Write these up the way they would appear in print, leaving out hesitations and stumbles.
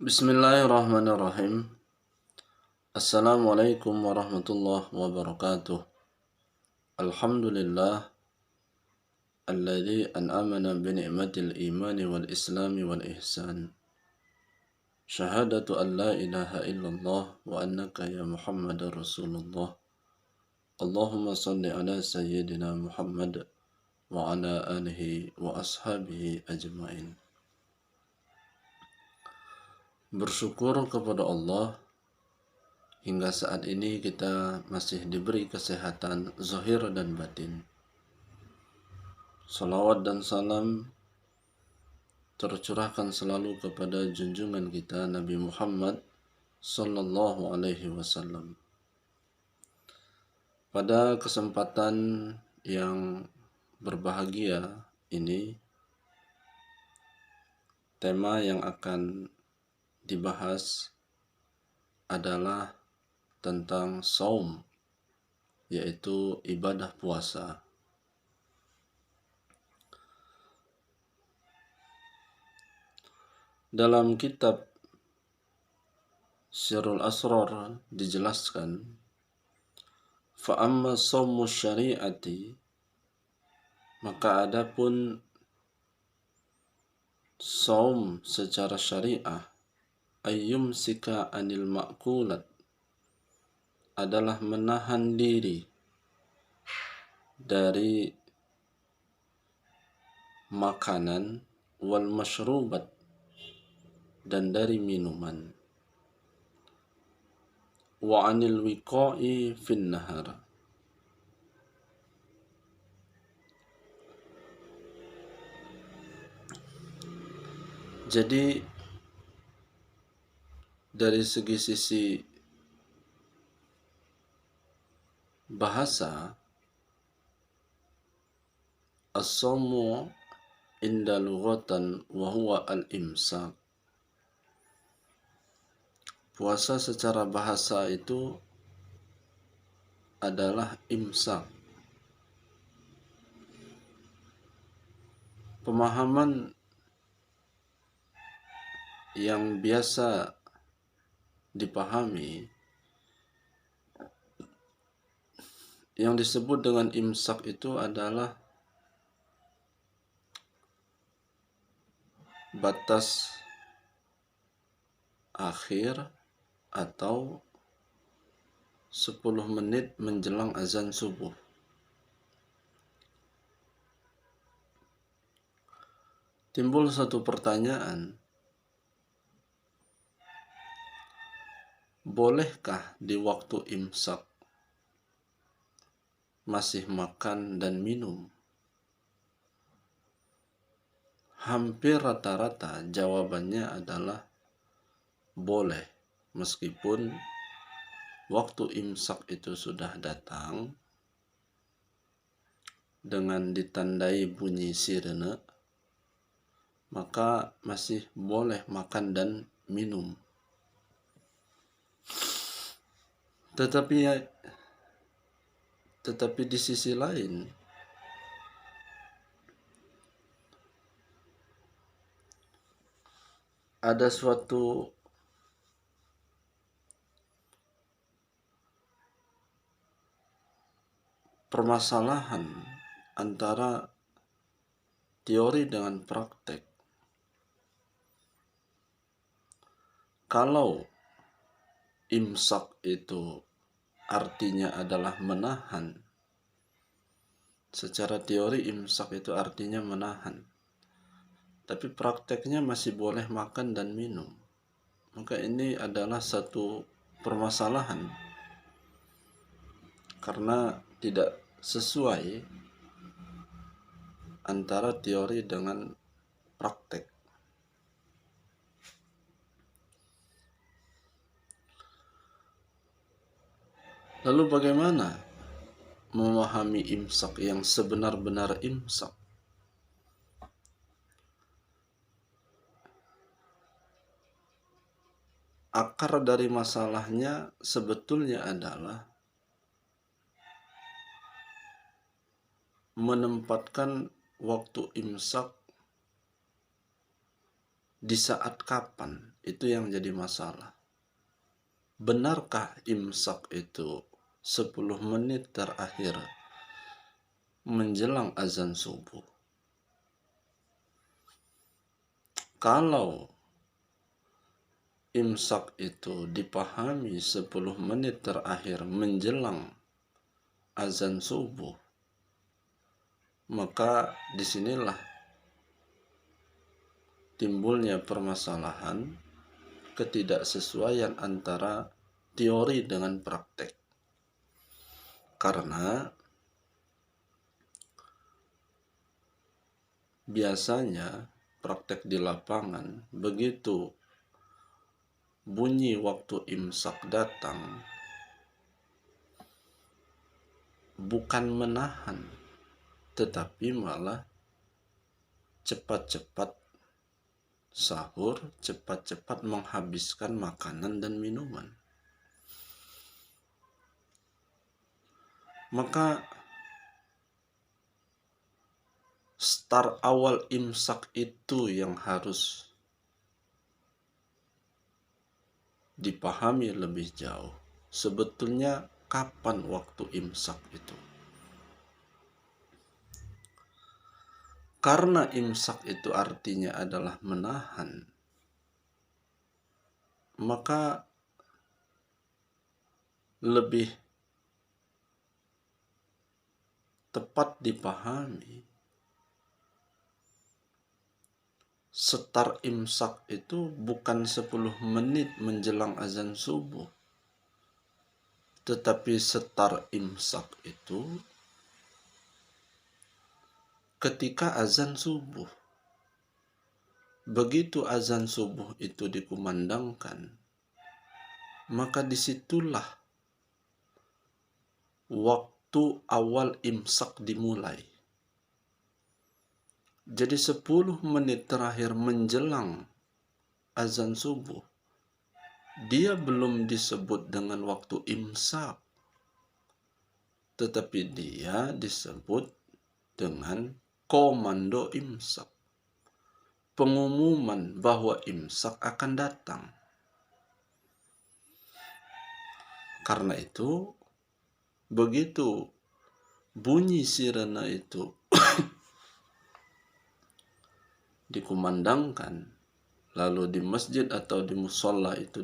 Bismillahirrahmanirrahim. Assalamualaikum warahmatullahi wabarakatuh. Alhamdulillah alladzi an'amana bi ni'matil imani wal islami wal ihsan. Syahadatu an la ilaha illallah wa annaka ya Muhammadar Rasulullah. Allahumma salli ala sayyidina Muhammad wa ala alihi wa ashabihi ajmain. Bersyukur kepada Allah, hingga saat ini kita masih diberi kesehatan zahir dan batin. Salawat dan salam tercurahkan selalu kepada junjungan kita Nabi Muhammad sallallahu alaihi wasallam. Pada kesempatan yang berbahagia ini, tema yang akan dibahas adalah tentang saum, yaitu ibadah puasa. Dalam kitab Sirrul Asrar dijelaskan, fa'amma saumu syari'ati, maka adapun saum secara syariah, ayyumsika anil ma'kulat, adalah menahan diri dari makanan, wal masyrubat, dan dari minuman, wa anil wiqa'i fin nahar, jadi dari sisi bahasa, as-sawmu inda lughatan wa huwa al-imsak. Puasa secara bahasa itu adalah imsak. Pemahaman yang biasa dipahami, yang disebut dengan imsak itu adalah batas akhir atau 10 menit menjelang azan subuh. Timbul satu pertanyaan, bolehkah di waktu imsak masih makan dan minum? Hampir rata-rata jawabannya adalah boleh, meskipun waktu imsak itu sudah datang dengan ditandai bunyi sirene, maka masih boleh makan dan minum. Tetapi di sisi lain, ada suatu permasalahan antara teori dengan praktek. Kalau imsak itu artinya adalah menahan, secara teori imsak itu artinya menahan, tapi prakteknya masih boleh makan dan minum. Maka ini adalah satu permasalahan, karena tidak sesuai antara teori dengan praktek. Lalu bagaimana memahami imsak yang sebenar-benar imsak? Akar dari masalahnya sebetulnya adalah menempatkan waktu imsak di saat kapan, itu yang jadi masalah. Benarkah imsak itu 10 menit terakhir menjelang azan subuh? Kalau imsak itu dipahami 10 menit terakhir menjelang azan subuh, maka disinilah timbulnya permasalahan ketidaksesuaian antara teori dengan praktek. Karena biasanya praktek di lapangan, begitu bunyi waktu imsak datang, bukan menahan, tetapi malah cepat-cepat sahur, cepat-cepat menghabiskan makanan dan minuman. Maka start awal imsak itu yang harus dipahami lebih jauh. Sebetulnya kapan waktu imsak itu? Karena imsak itu artinya adalah menahan, maka lebih tepat dipahami start imsak itu bukan 10 menit menjelang azan subuh, tetapi start imsak itu ketika azan subuh. Begitu azan subuh itu dikumandangkan, maka disitulah waktu awal imsak dimulai. Jadi 10 menit terakhir menjelang azan subuh, dia belum disebut dengan waktu imsak, tetapi dia disebut dengan komando imsak. Pengumuman bahwa imsak akan datang. Karena itu, begitu bunyi sirena itu dikumandangkan, lalu di masjid atau di musola itu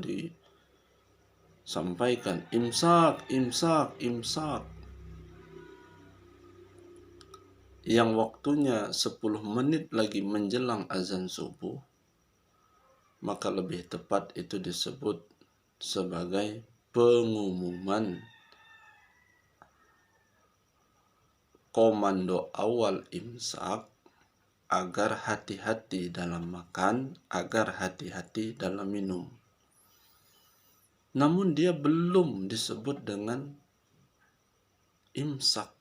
disampaikan imsak, imsak, imsak, yang waktunya 10 menit lagi menjelang azan subuh, maka lebih tepat itu disebut sebagai pengumuman komando awal imsak agar hati-hati dalam makan, agar hati-hati dalam minum. Namun dia belum disebut dengan imsak.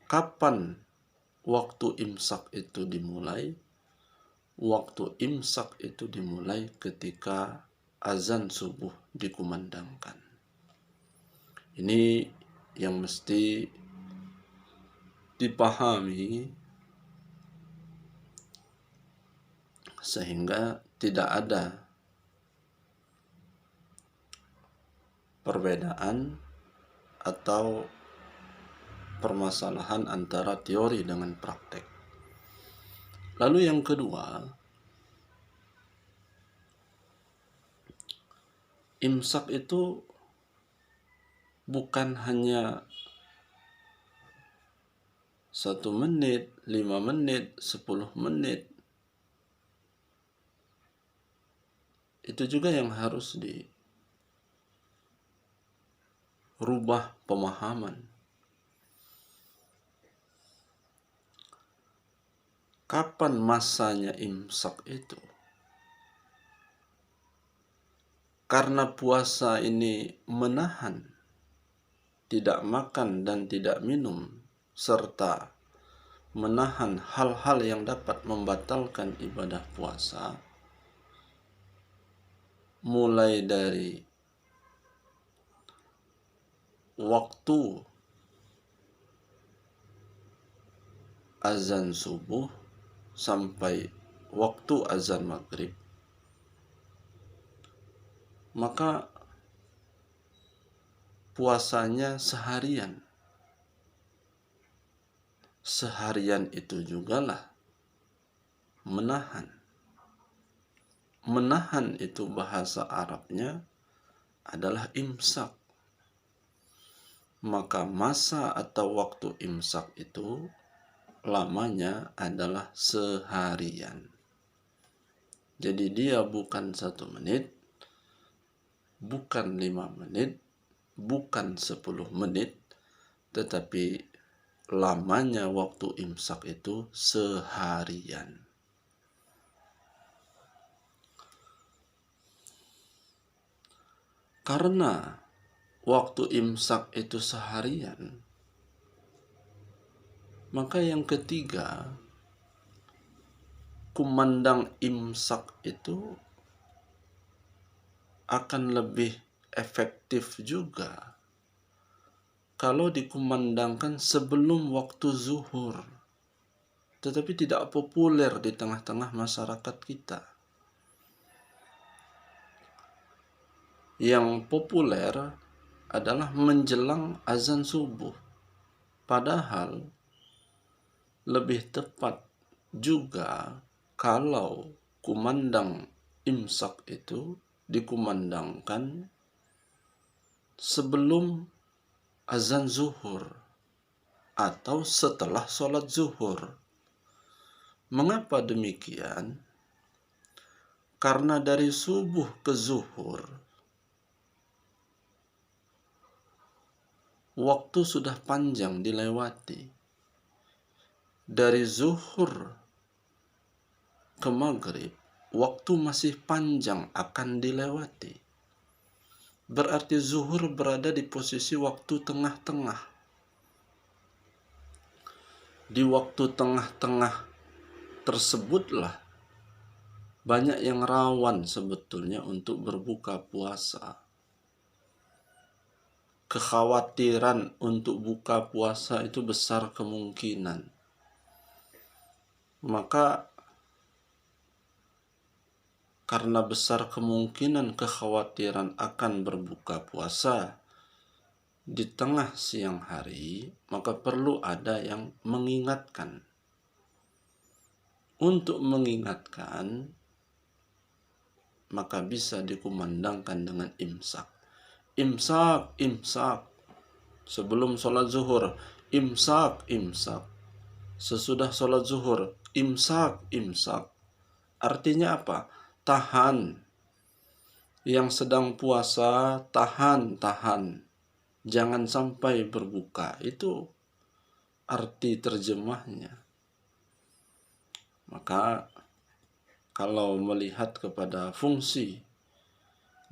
Kapan waktu imsak itu dimulai? Waktu imsak itu dimulai ketika azan subuh dikumandangkan. Ini yang mesti dipahami sehingga tidak ada perbedaan atau permasalahan antara teori dengan praktek. Lalu yang kedua, imsak itu bukan hanya 1 menit, 5 menit, 10 menit. Itu juga yang harus dirubah pemahaman. Kapan masanya imsak itu? Karena puasa ini menahan, tidak makan dan tidak minum, serta menahan hal-hal yang dapat membatalkan ibadah puasa, mulai dari waktu azan subuh sampai waktu azan maghrib, maka puasanya seharian. Seharian itu jugalah menahan. Menahan itu bahasa Arabnya adalah imsak. Maka masa atau waktu imsak itu lamanya adalah seharian. Jadi dia bukan 1 menit, bukan 5 menit, bukan 10 menit, tetapi lamanya waktu imsak itu seharian. Karena waktu imsak itu seharian, maka yang ketiga, kumandang imsak itu akan lebih efektif juga kalau dikumandangkan sebelum waktu zuhur, tetapi tidak populer di tengah-tengah masyarakat kita. Yang populer adalah menjelang azan subuh. Padahal lebih tepat juga kalau kumandang imsak itu dikumandangkan sebelum azan zuhur atau setelah sholat zuhur. Mengapa demikian? Karena dari subuh ke zuhur waktu sudah panjang dilewati. Dari zuhur ke maghrib waktu masih panjang akan dilewati. Berarti zuhur berada di posisi waktu tengah-tengah. Di waktu tengah-tengah tersebutlah banyak yang rawan sebetulnya untuk berbuka puasa. Kekhawatiran untuk buka puasa itu besar kemungkinan. Maka karena besar kemungkinan kekhawatiran akan berbuka puasa di tengah siang hari, maka perlu ada yang mengingatkan. Untuk mengingatkan, maka bisa dikumandangkan dengan imsak. Imsak, imsak. Sebelum sholat zuhur, imsak, imsak. Sesudah sholat zuhur, imsak, imsak. Artinya apa? Tahan. Yang sedang puasa, tahan, tahan. Jangan sampai berbuka. Itu arti terjemahnya. Maka kalau melihat kepada fungsi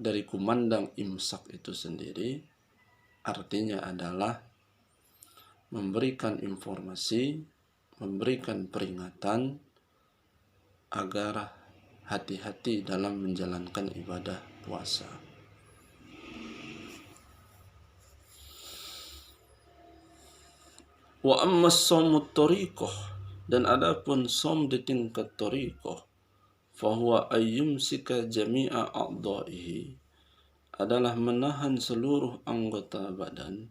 dari kumandang imsak itu sendiri, artinya adalah memberikan informasi, memberikan peringatan agar hati-hati dalam menjalankan ibadah puasa. Wa amma shaumut tariqah, dan adapun shaum di tingkat tariqah, fahuwa ayyumsika jami'a a'dha'ihi, adalah menahan seluruh anggota badan,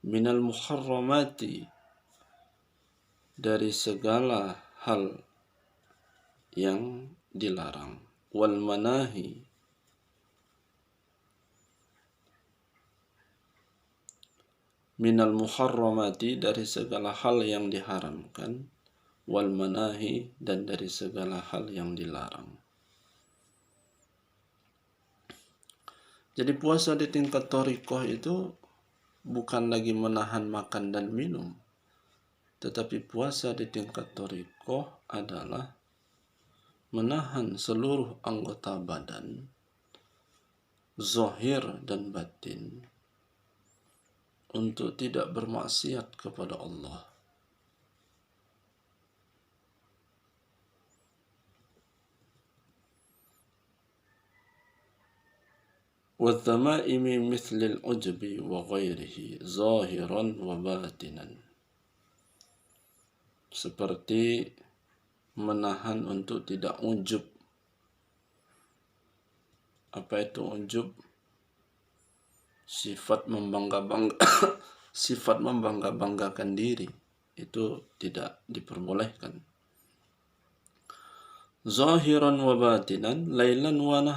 minal muharramati, dari segala hal yang dilarang, wal manahi, minal muharramati, dari segala hal yang diharamkan, wal manahi, dan dari segala hal yang dilarang. Jadi puasa di tingkat thariqah itu bukan lagi menahan makan dan minum, tetapi puasa di tingkat thariqah adalah menahan seluruh anggota badan, zahir dan batin, untuk tidak bermaksiat kepada Allah. وَالذَّمَائِمِ مِثْلِ الْعُجْبِ وَغَيْرِهِ ظَاهِرًا وَبَاطِنًا, seperti menahan untuk tidak ujub. Apa itu ujub? Sifat membangga-banggakan diri itu tidak diperbolehkan. Zahiran wa batinan, lailan wa